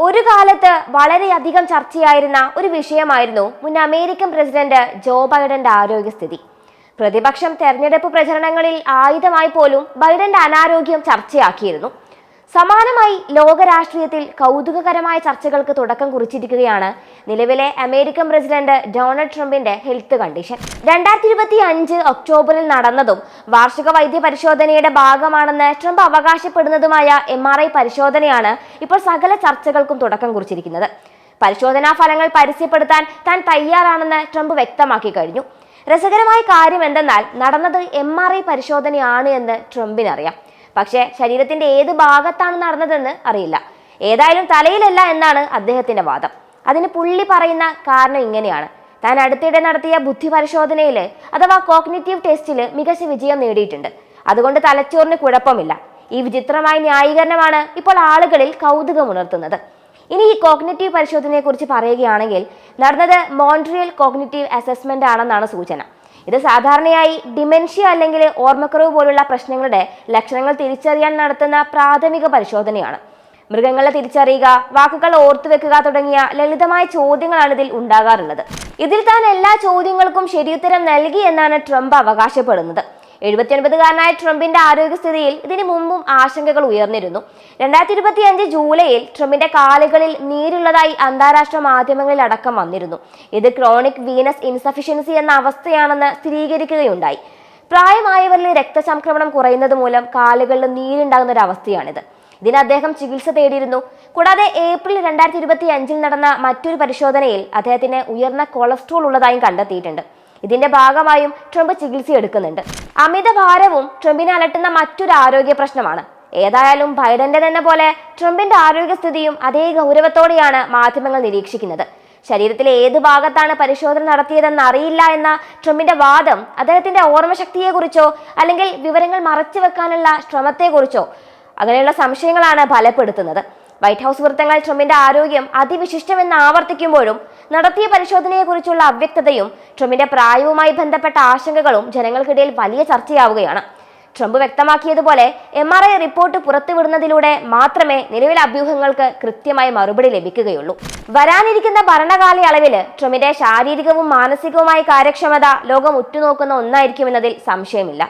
ഒരു കാലത്ത് വളരെയധികം ചർച്ചയായിരുന്ന ഒരു വിഷയമായിരുന്നു മുൻ അമേരിക്കൻ പ്രസിഡന്റ് ജോ ബൈഡന്റെ ആരോഗ്യസ്ഥിതി. പ്രതിപക്ഷം തെരഞ്ഞെടുപ്പ് പ്രചരണങ്ങളിൽ ആയുധമായി പോലും ബൈഡന്റെ അനാരോഗ്യം ചർച്ചയാക്കിയിരുന്നു. സമാനമായി ലോക രാഷ്ട്രീയത്തിൽ കൗതുകകരമായ ചർച്ചകൾക്ക് തുടക്കം കുറിച്ചിരിക്കുകയാണ് നിലവിലെ അമേരിക്കൻ പ്രസിഡന്റ് ഡൊണാൾഡ് ട്രംപിന്റെ ഹെൽത്ത് കണ്ടീഷൻ. 2025 ഒക്ടോബറിൽ നടന്നതും വാർഷിക വൈദ്യ പരിശോധനയുടെ ഭാഗമാണെന്ന് ട്രംപ് അവകാശപ്പെടുന്നതുമായ MRI പരിശോധനയാണ് ഇപ്പോൾ സകല ചർച്ചകൾക്കും തുടക്കം കുറിച്ചിരിക്കുന്നത്. പരിശോധനാ ഫലങ്ങൾ പരസ്യപ്പെടുത്താൻ താൻ തയ്യാറാണെന്ന് ട്രംപ് വ്യക്തമാക്കി കഴിഞ്ഞു. രസകരമായ കാര്യം എന്തെന്നാൽ നടന്നത് MRI പരിശോധനയാണ് എന്ന് ട്രംപിനറിയാം. പക്ഷേ ശരീരത്തിന്റെ ഏത് ഭാഗത്താണ് നടന്നതെന്ന് അറിയില്ല. ഏതായാലും തലയിലല്ല എന്നാണ് അദ്ദേഹത്തിന്റെ വാദം. അതിന് പുള്ളി പറയുന്ന കാരണം ഇങ്ങനെയാണ്: താൻ അടുത്തിടെ നടത്തിയ ബുദ്ധി പരിശോധനയിൽ അഥവാ കോഗ്നിറ്റീവ് ടെസ്റ്റിൽ മികച്ച വിജയം നേടിയിട്ടുണ്ട്, അതുകൊണ്ട് തലച്ചോറിന് കുഴപ്പമില്ല. ഈ വിചിത്രമായ ന്യായീകരണമാണ് ഇപ്പോൾ ആളുകളിൽ കൗതുകമുണർത്തുന്നത്. ഇനി ഈ കോഗ്നിറ്റീവ് പരിശോധനയെ കുറിച്ച് പറയുകയാണെങ്കിൽ നടന്നത് മോൺട്രിയൽ കോഗ്നിറ്റീവ് അസസ്മെന്റ് ആണെന്നാണ് സൂചന. ഇത് സാധാരണയായി ഡിമെൻഷ്യ അല്ലെങ്കിൽ ഓർമ്മക്കുറവ് പോലുള്ള പ്രശ്നങ്ങളുടെ ലക്ഷണങ്ങൾ തിരിച്ചറിയാൻ നടത്തുന്ന പ്രാഥമിക പരിശോധനയാണ്. മൃഗങ്ങളെ തിരിച്ചറിയുക, വാക്കുകൾ ഓർത്തുവെക്കുക തുടങ്ങിയ ലളിതമായ ചോദ്യങ്ങളാണ് ഇതിൽ ഉണ്ടാകാറുള്ളത്. ഇതിൽ താൻ എല്ലാ ചോദ്യങ്ങൾക്കും ശരിയുത്തരം നൽകി എന്നാണ് ട്രംപ് അവകാശപ്പെടുന്നത്. 79കാരനായ ട്രംപിന്റെ ആരോഗ്യസ്ഥിതിയിൽ ഇതിനു മുമ്പും ആശങ്കകൾ ഉയർന്നിരുന്നു. 2025 ജൂലൈയിൽ ട്രംപിന്റെ കാലുകളിൽ നീരുള്ളതായി അന്താരാഷ്ട്ര മാധ്യമങ്ങളിൽ അടക്കം വന്നിരുന്നു. ഇത് ക്രോണിക് വീനസ് ഇൻസഫിഷ്യൻസി എന്ന അവസ്ഥയാണെന്ന് സ്ഥിരീകരിക്കുകയുണ്ടായി. പ്രായമായവരിൽ രക്തചംക്രമണം കുറയുന്നത് മൂലം കാലുകളിൽ നീരുണ്ടാകുന്ന ഒരു അവസ്ഥയാണിത്. ഇതിന് അദ്ദേഹം ചികിത്സ തേടിയിരുന്നു. കൂടാതെ ഏപ്രിൽ 2025 നടന്ന മറ്റൊരു പരിശോധനയിൽ അദ്ദേഹത്തിന് ഉയർന്ന കൊളസ്ട്രോൾ ഉള്ളതായും കണ്ടെത്തിയിട്ടുണ്ട്. ഇതിന്റെ ഭാഗമായും ട്രംപ് ചികിത്സ എടുക്കുന്നുണ്ട്. അമിതഭാരവും ട്രംപിനെ അലട്ടുന്ന മറ്റൊരു ആരോഗ്യ പ്രശ്നമാണ്. ഏതായാലും ബൈഡന്റെ തന്നെ പോലെ ട്രംപിന്റെ ആരോഗ്യസ്ഥിതിയും അതേ ഗൗരവത്തോടെയാണ് മാധ്യമങ്ങൾ നിരീക്ഷിക്കുന്നത്. ശരീരത്തിലെ ഏത് ഭാഗത്താണ് പരിശോധന നടത്തിയതെന്ന് അറിയില്ല എന്ന ട്രംപിന്റെ വാദം അദ്ദേഹത്തിന്റെ ഓർമ്മശക്തിയെക്കുറിച്ചോ അല്ലെങ്കിൽ വിവരങ്ങൾ മറച്ചു വെക്കാനുള്ള ശ്രമത്തെക്കുറിച്ചോ അങ്ങനെയുള്ള സംശയങ്ങളാണ് ബലപ്പെടുത്തുന്നത്. വൈറ്റ് ഹൗസ് വൃത്തങ്ങൾ ട്രംപിന്റെ ആരോഗ്യം അതിവിശിഷ്ടമെന്ന് ആവർത്തിക്കുമ്പോഴും നടത്തിയ പരിശോധനയെക്കുറിച്ചുള്ള അവ്യക്തതയും ട്രംപിന്റെ പ്രായവുമായി ബന്ധപ്പെട്ട ആശങ്കകളും ജനങ്ങൾക്കിടയിൽ വലിയ ചർച്ചയാവുകയാണ്. ട്രംപ് വ്യക്തമാക്കിയതുപോലെ MRI റിപ്പോർട്ട് പുറത്തുവിടുന്നതിലൂടെ മാത്രമേ നിലവിലെ അഭ്യൂഹങ്ങൾക്ക് കൃത്യമായ മറുപടി ലഭിക്കുകയുള്ളൂ. വരാനിരിക്കുന്ന ഭരണകാലയളവിൽ ട്രംപിന്റെ ശാരീരികവും മാനസികവുമായ കാര്യക്ഷമത ലോകം ഉറ്റുനോക്കുന്ന ഒന്നായിരിക്കുമെന്നതിൽ സംശയമില്ല.